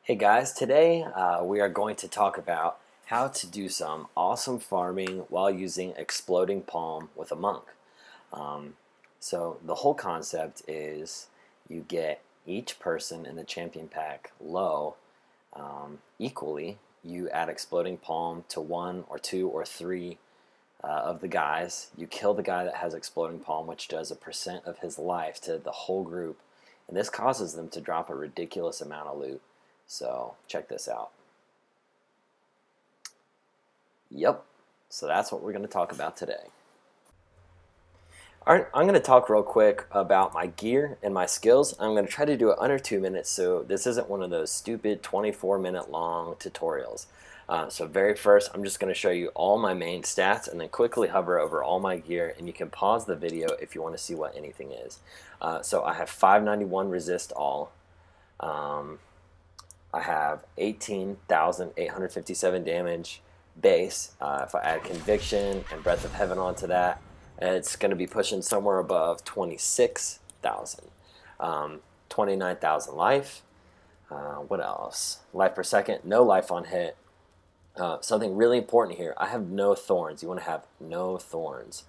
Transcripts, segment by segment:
Hey guys, today we are going to talk about how to do some awesome farming while using Exploding Palm with a monk. So the whole concept is you get each person in the champion pack low equally. You add Exploding Palm to one or two or three of the guys. You kill the guy that has Exploding Palm, which does a % of his life to the whole group, and this causes them to drop a ridiculous amount of loot. So check this out. Yep, so that's what we're going to talk about today. Alright, I'm going to talk real quick about my gear and my skills. I'm going to try to do it under 2 minutes, so this isn't one of those stupid 24-minute long tutorials. So very first, I'm just going to show you all my main stats and then quickly hover over all my gear, and you can pause the video if you want to see what anything is. So I have 591 resist all. I have 18,857 damage base. If I add Conviction and Breath of Heaven onto that, it's going to be pushing somewhere above 26,000. 29,000 life. What else? Life per second. No life on hit. Something really important here. I have no thorns. You want to have no thorns.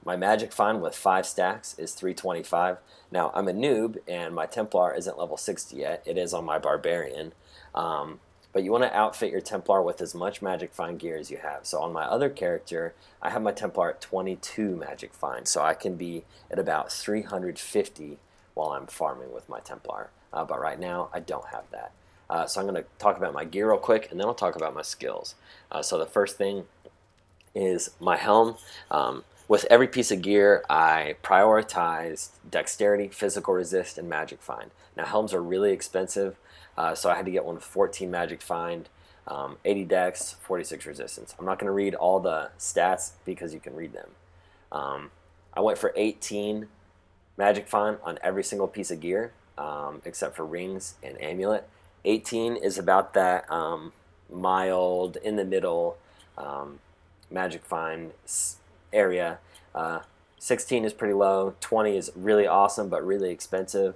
My magic find with 5 stacks is 325. Now I'm a noob and my Templar isn't level 60 yet. It is on my Barbarian. But you want to outfit your Templar with as much magic find gear as you have. So on my other character, I have my Templar at 22 magic find. So I can be at about 350 while I'm farming with my Templar. But right now I don't have that. So I'm going to talk about my gear real quick and then I'll talk about my skills. So the first thing is my helm. With every piece of gear, I prioritized dexterity, physical resist, and magic find. Now, helms are really expensive, so I had to get one with 14 magic find, 80 dex, 46 resistance. I'm not going to read all the stats because you can read them. I went for 18 magic find on every single piece of gear, except for rings and amulet. 18 is about that mild, in the middle magic find area. 16 is pretty low. 20 is really awesome but really expensive.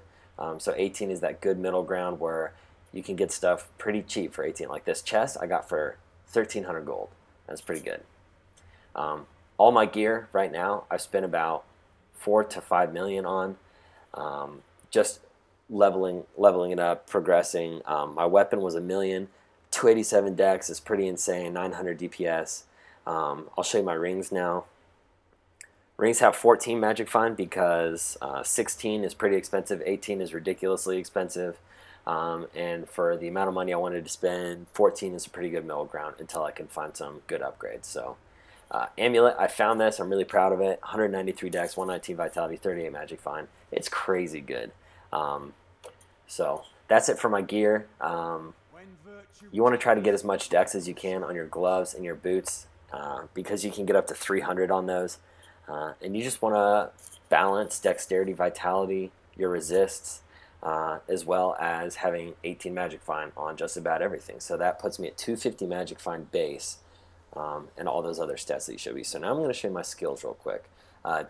So 18 is that good middle ground where you can get stuff pretty cheap for 18. Like this chest I got for 1,300 gold. That's pretty good. All my gear right now I've spent about 4 to 5 million on. Just leveling it up, progressing. My weapon was 1 million. 287 dex is pretty insane. 900 DPS. I'll show you my rings now. Rings have 14 magic find because 16 is pretty expensive, 18 is ridiculously expensive, and for the amount of money I wanted to spend, 14 is a pretty good middle ground until I can find some good upgrades. So amulet, I found this, I'm really proud of it. 193 dex, 119 vitality, 38 magic find. It's crazy good. So that's it for my gear. You want to try to get as much dex as you can on your gloves and your boots because you can get up to 300 on those. And you just want to balance dexterity, vitality, your resists, as well as having 18 magic find on just about everything. So that puts me at 250 magic find base, and all those other stats that you should be. So now I'm going to show you my skills real quick.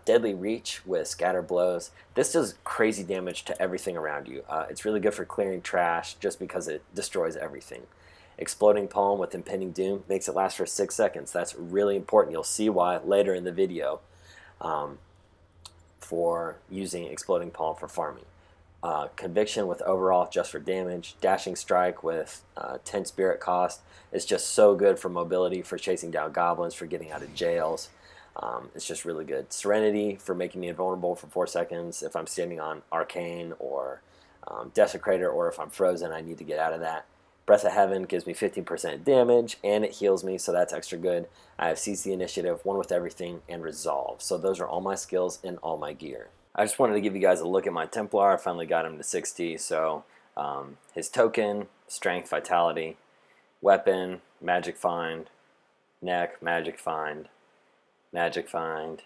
Deadly Reach with Scatter Blows. This does crazy damage to everything around you. It's really good for clearing trash just because it destroys everything. Exploding Palm with Impending Doom makes it last for 6 seconds. That's really important. You'll see why later in the video. For using Exploding Palm for farming. Conviction with overall just for damage. Dashing Strike with 10 spirit cost is just so good for mobility, for chasing down goblins, for getting out of jails. It's just really good. Serenity for making me invulnerable for 4 seconds if I'm standing on Arcane or Desecrator, or if I'm frozen I need to get out of that. Breath of Heaven gives me 15% damage, and it heals me, so that's extra good. I have Seize the Initiative, One with Everything, and Resolve. So those are all my skills and all my gear. I just wanted to give you guys a look at my Templar. I finally got him to 60, so his token, Strength, Vitality, Weapon, Magic Find, Neck, Magic Find, Magic Find,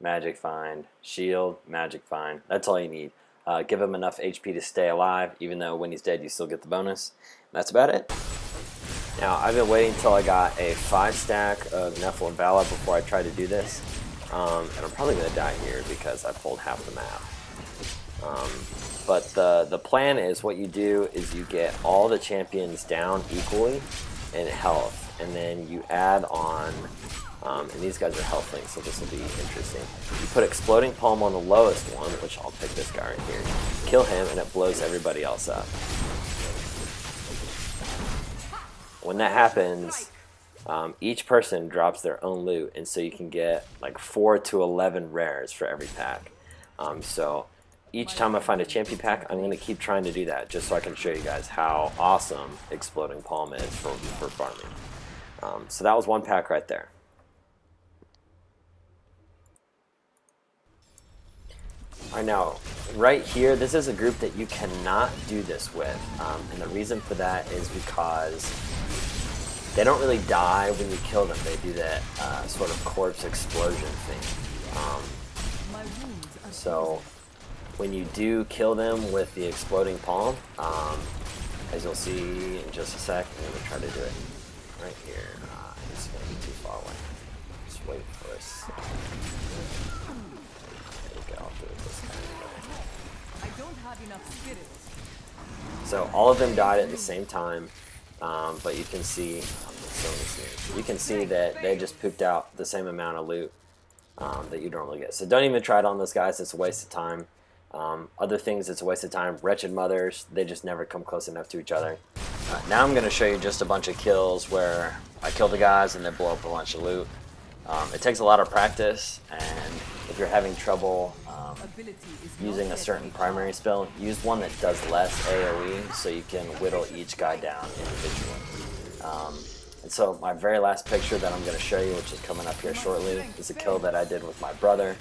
Magic Find, Shield, Magic Find. That's all you need. Give him enough HP to stay alive, even though when he's dead you still get the bonus. That's about it. Now, I've been waiting until I got a 5 stack of Nephilim Valor before I try to do this. And I'm probably going to die here because I pulled half the map. But the plan is what you do is you get all the champions down equally in health, and then you add on, and these guys are health links, so this will be interesting. You put Exploding Palm on the lowest one, which I'll pick this guy right here, kill him, and it blows everybody else up. When that happens, each person drops their own loot, and so you can get like 4 to 11 rares for every pack. So each time I find a champion pack, I'm going to keep trying to do that just so I can show you guys how awesome Exploding Palm is for farming. So that was one pack right there. Alright, now right here, this is a group that you cannot do this with, and the reason for that is because they don't really die when you kill them. They do that sort of corpse explosion thing. So when you do kill them with the Exploding Palm, as you'll see in just a sec, I'm going to try to do it right here. It's going to be too far away. Just wait for us. There we go. I'll do it this kind of way. I don't have enough spirit. So all of them died at the same time, but you can see that they just pooped out the same amount of loot that you normally get. So don't even try it on those guys. It's a waste of time. Other things, it's a waste of time. Wretched Mothers, they just never come close enough to each other. Now I'm going to show you just a bunch of kills where I kill the guys and they blow up a bunch of loot. It takes a lot of practice, and if you're having trouble using a certain primary spell, use one that does less AoE so you can whittle each guy down individually. And so my very last picture that I'm going to show you, which is coming up here shortly, is a kill that I did with my brother.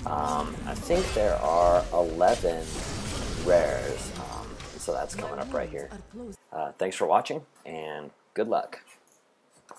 I think there are 11 rares, so that's coming up right here. Thanks for watching, and good luck.